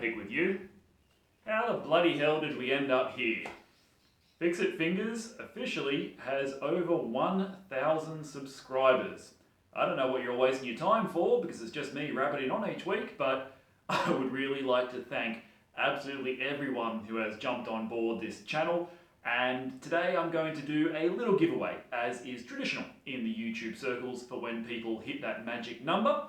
topic with you. How the bloody hell did we end up here? Fixit Fingers officially has over 1,000 subscribers. I don't know what you're wasting your time for because it's just me rabbiting on each week, but I would really like to thank absolutely everyone who has jumped on board this channel. And today I'm going to do a little giveaway, as is traditional in the YouTube circles for when people hit that magic number.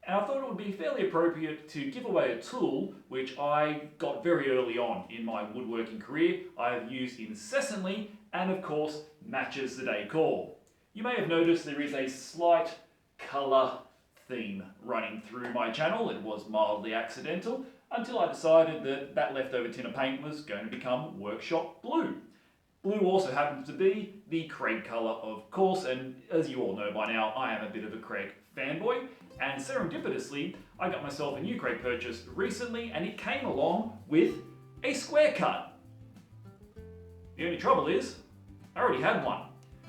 And I thought it would be fairly appropriate to give away a tool which I got very early on in my woodworking career. I have used incessantly and of course matches the decor. You may have noticed there is a slight colour theme running through my channel. It was mildly accidental until I decided that that leftover tin of paint was going to become workshop blue. Blue also happens to be the Kreg colour, of course, and as you all know by now, I am a bit of a Kreg fanboy, and serendipitously, I got myself a new Kreg purchase recently, and it came along with a square cut. The only trouble is, I already had one.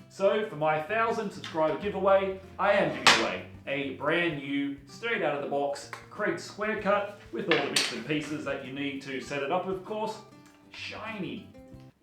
So for my 1,000 subscriber giveaway, I am giving away a brand new, straight out of the box, Kreg Square-Cut, with all the bits and pieces that you need to set it up, of course. Shiny.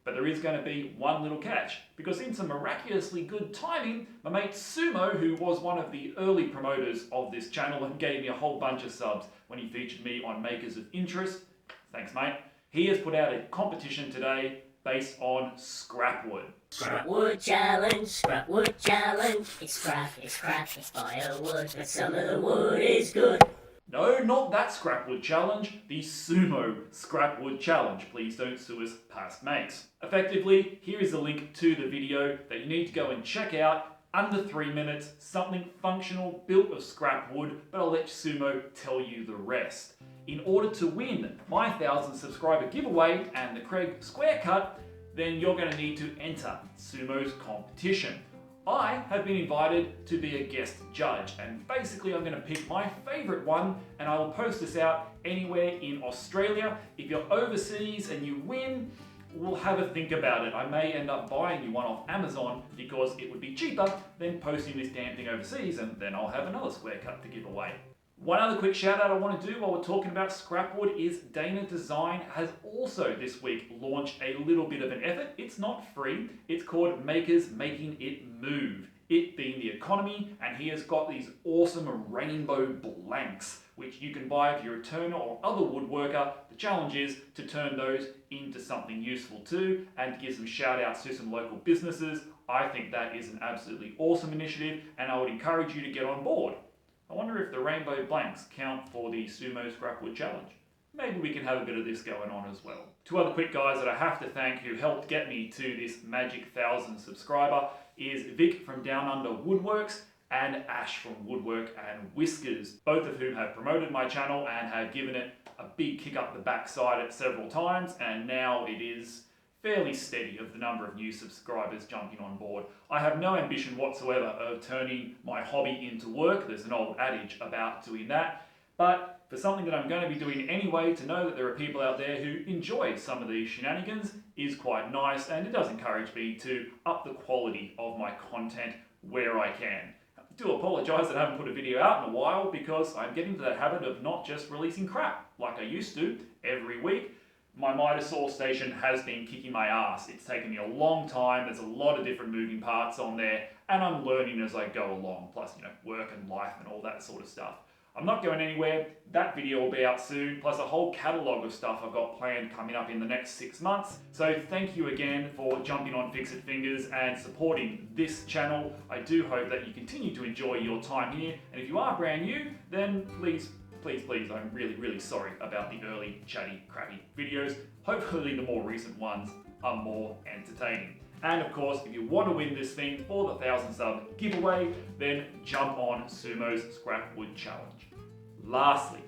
But there is going to be one little catch, because in some miraculously good timing, my mate Sumo, who was one of the early promoters of this channel and gave me a whole bunch of subs when he featured me on Makers of Interest, thanks mate, he has put out a competition today based on scrap wood. Scrap wood challenge, scrap wood challenge. It's scrap, it's firewood, but some of the wood is good. No, not that scrap wood challenge, the Sumo scrap wood challenge. Please don't sue us, past mates. Effectively, here is a link to the video that you need to go and check out. Under 3 minutes, something functional, built of scrap wood, but I'll let Sumo tell you the rest. In order to win my 1,000 subscriber giveaway and the Kreg Square-Cut, then you're going to need to enter Sumo's competition. I have been invited to be a guest judge, and basically I'm going to pick my favourite one and I will post this out anywhere in Australia. If you're overseas and you win, we'll have a think about it. I may end up buying you one off Amazon because it would be cheaper than posting this damn thing overseas, and then I'll have another square cut to give away. One other quick shout out I want to do while we're talking about scrap wood is Dana Design has also this week launched a little bit of an effort. It's not free. It's called Makers Making It Move. It being the economy, and he has got these awesome rainbow blanks which you can buy if you're a turner or other woodworker. The challenge is to turn those into something useful too, and to give some shout outs to some local businesses. I think that is an absolutely awesome initiative, and I would encourage you to get on board. I wonder if the rainbow blanks count for the Sumo Scrap Wood Challenge. Maybe we can have a bit of this going on as well. Two other quick guys that I have to thank who helped get me to this magic 1,000 subscriber is Vic from Downunder Woodworks and Ash from Woodwork and Whiskers, both of whom have promoted my channel and have given it a big kick up the backside at several times, and now it is fairly steady of the number of new subscribers jumping on board. I have no ambition whatsoever of turning my hobby into work. There's an old adage about doing that. But for something that I'm going to be doing anyway, to know that there are people out there who enjoy some of these shenanigans is quite nice, and it does encourage me to up the quality of my content where I can. I do apologise that I haven't put a video out in a while because I'm getting to that habit of not just releasing crap like I used to every week. My miter saw station has been kicking my ass. It's taken me a long time. There's a lot of different moving parts on there, and I'm learning as I go along, plus, work and life and all that sort of stuff. I'm not going anywhere. That video will be out soon, plus a whole catalogue of stuff I've got planned coming up in the next 6 months. So thank you again for jumping on Fixit Fingers and supporting this channel. I do hope that you continue to enjoy your time here, and if you are brand new, then please, I'm really sorry about the early, chatty, crappy videos. Hopefully the more recent ones are more entertaining. And of course, if you want to win this thing for the 1,000 sub giveaway, then jump on Sumo's Scrap Wood Challenge. Lastly,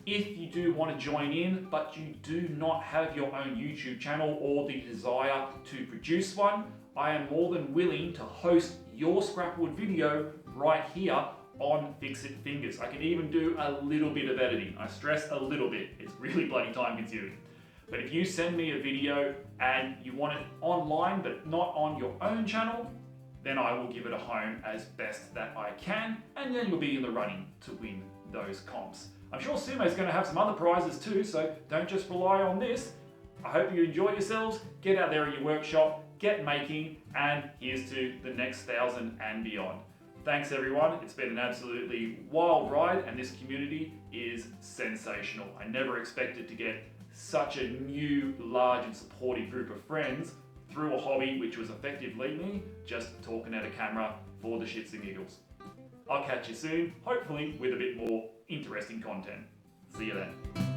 if you do want to join in, but you do not have your own YouTube channel or the desire to produce one, I am more than willing to host your scrap wood video right here on Fixit Fingers. I can even do a little bit of editing. I stress a little bit. It's really bloody time consuming. But if you send me a video and you want it online but not on your own channel, then I will give it a home as best that I can, and then you'll be in the running to win those comps. I'm sure Sumo's going to have some other prizes too, so don't just rely on this. I hope you enjoy yourselves, get out there in your workshop, get making, and here's to the next 1,000 and beyond. Thanks everyone, it's been an absolutely wild ride and this community is sensational. I never expected to get such a new, large and supportive group of friends through a hobby which was effectively me just talking at a camera for the shits and giggles. I'll catch you soon, hopefully with a bit more interesting content. See you then.